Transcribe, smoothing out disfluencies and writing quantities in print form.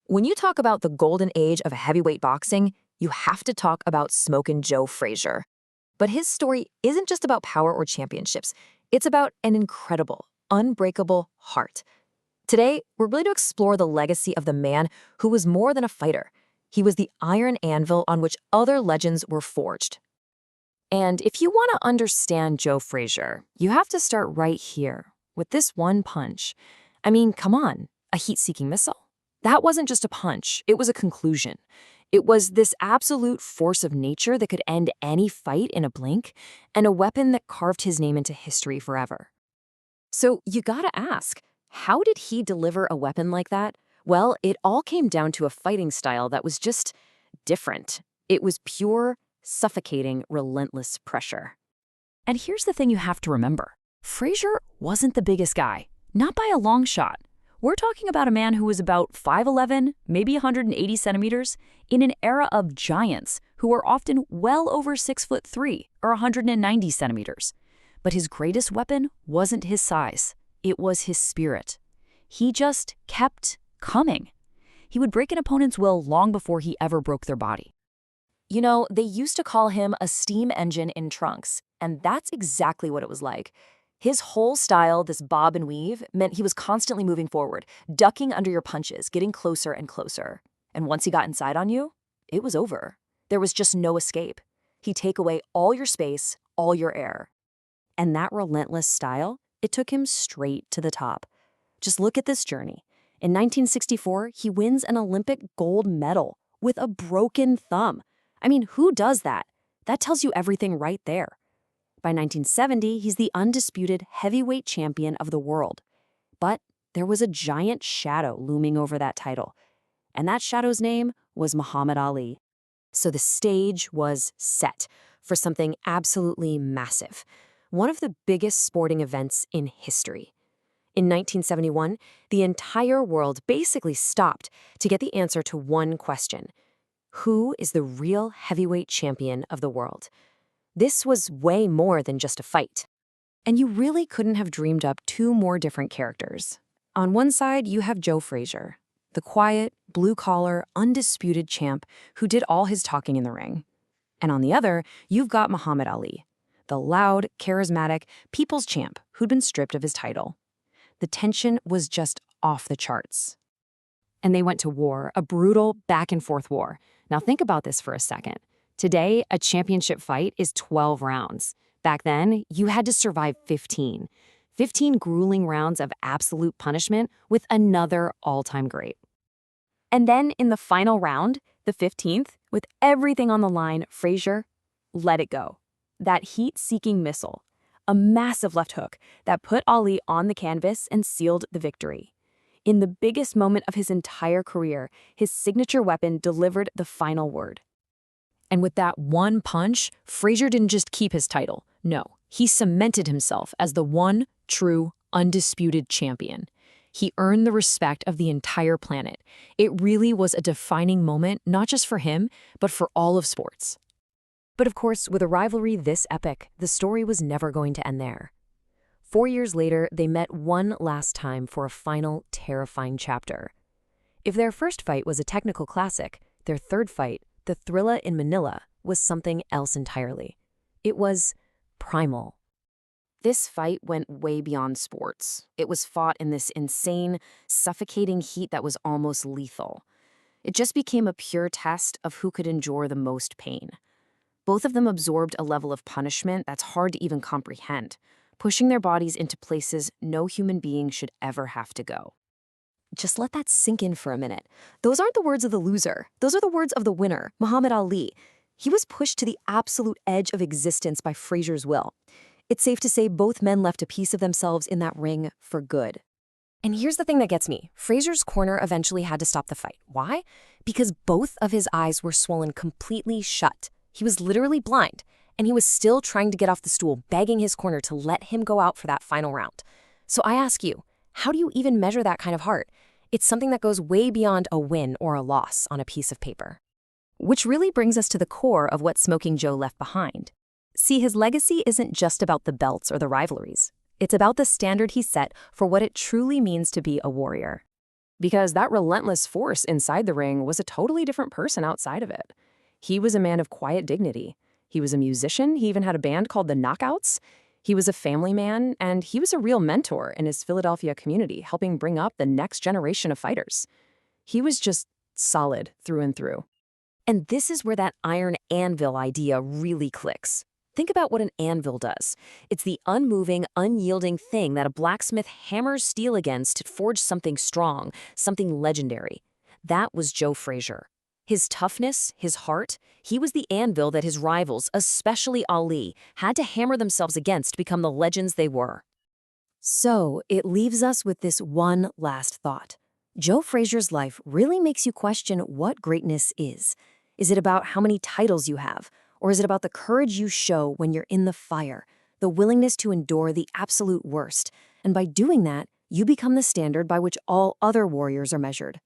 When you talk about the golden age of heavyweight boxing, you have to talk about Smokin' Joe Frazier. But his story isn't just about power or championships. It's about an incredible, unbreakable heart. Today, we're going to explore the legacy of the man who was more than a fighter. He was the Iron Anvil on which other legends were forged. And if you want to understand Joe Frazier, you have to start right here, with this one punch. I mean, come on, a heat-seeking missile? That wasn't just a punch, it was a conclusion. It was this absolute force of nature that could end any fight in a blink, and a weapon that carved his name into history forever. So you gotta ask, how did he deliver a weapon like that? Well, it all came down to a fighting style that was just different. It was pure, suffocating, relentless pressure. And here's the thing you have to remember. Frazier wasn't the biggest guy, not by a long shot. We're talking about a man who was about 5'11", maybe 180 centimeters, in an era of giants who were often well over 6'3" or 190 centimeters. But his greatest weapon wasn't his size, it was his spirit. He just kept coming. He would break an opponent's will long before he ever broke their body. You know, they used to call him a steam engine in trunks, and that's exactly what it was like. His whole style, this bob and weave, meant he was constantly moving forward, ducking under your punches, getting closer and closer. And once he got inside on you, it was over. There was just no escape. He'd take away all your space, all your air. And that relentless style, it took him straight to the top. Just look at this journey. In 1964, he wins an Olympic gold medal with a broken thumb. I mean, who does that? That tells you everything right there. By 1970, he's the undisputed heavyweight champion of the world. But there was a giant shadow looming over that title, and that shadow's name was Muhammad Ali. So the stage was set for something absolutely massive, one of the biggest sporting events in history. In 1971, the entire world basically stopped to get the answer to one question: who is the real heavyweight champion of the world? This was way more than just a fight. And you really couldn't have dreamed up two more different characters. On one side, you have Joe Frazier, the quiet, blue-collar, undisputed champ who did all his talking in the ring. And on the other, you've got Muhammad Ali, the loud, charismatic people's champ who'd been stripped of his title. The tension was just off the charts. And they went to war, a brutal back-and-forth war. Now think about this for a second. Today, a championship fight is 12 rounds. Back then, you had to survive 15. 15 grueling rounds of absolute punishment with another all-time great. And then in the final round, the 15th, with everything on the line, Frazier let it go. That heat-seeking missile, a massive left hook that put Ali on the canvas and sealed the victory. In the biggest moment of his entire career, his signature weapon delivered the final word. And with that one punch, Frazier didn't just keep his title. No, he cemented himself as the one true, undisputed champion. He earned the respect of the entire planet. It really was a defining moment, not just for him, but for all of sports. But of course, with a rivalry this epic, the story was never going to end there. 4 years later, they met one last time for a final, terrifying chapter. If their first fight was a technical classic, their third fight, the Thrilla in Manila, was something else entirely. It was primal. This fight went way beyond sports. It was fought in this insane, suffocating heat that was almost lethal. It just became a pure test of who could endure the most pain. Both of them absorbed a level of punishment that's hard to even comprehend, pushing their bodies into places no human being should ever have to go. Just let that sink in for a minute. Those aren't the words of the loser. Those are the words of the winner, Muhammad Ali. He was pushed to the absolute edge of existence by Frazier's will. It's safe to say both men left a piece of themselves in that ring for good. And here's the thing that gets me. Frazier's corner eventually had to stop the fight. Why? Because both of his eyes were swollen completely shut. He was literally blind, and he was still trying to get off the stool, begging his corner to let him go out for that final round. So I ask you, how do you even measure that kind of heart? It's something that goes way beyond a win or a loss on a piece of paper. Which really brings us to the core of what Smokin' Joe left behind. See, his legacy isn't just about the belts or the rivalries. It's about the standard he set for what it truly means to be a warrior. because that relentless force inside the ring was a totally different person outside of it. He was a man of quiet dignity. He was a musician. He even had a band called the Knockouts. He was a family man, and he was a real mentor in his Philadelphia community, helping bring up the next generation of fighters. He was just solid through and through. And this is where that Iron Anvil idea really clicks. Think about what an anvil does. It's the unmoving, unyielding thing that a blacksmith hammers steel against to forge something strong, something legendary. That was Joe Frazier. His toughness, his heart, he was the anvil that his rivals, especially Ali, had to hammer themselves against to become the legends they were. So, it leaves us with this one last thought. Joe Frazier's life really makes you question what greatness is. Is it about how many titles you have? Or is it about the courage you show when you're in the fire, the willingness to endure the absolute worst? And by doing that, you become the standard by which all other warriors are measured.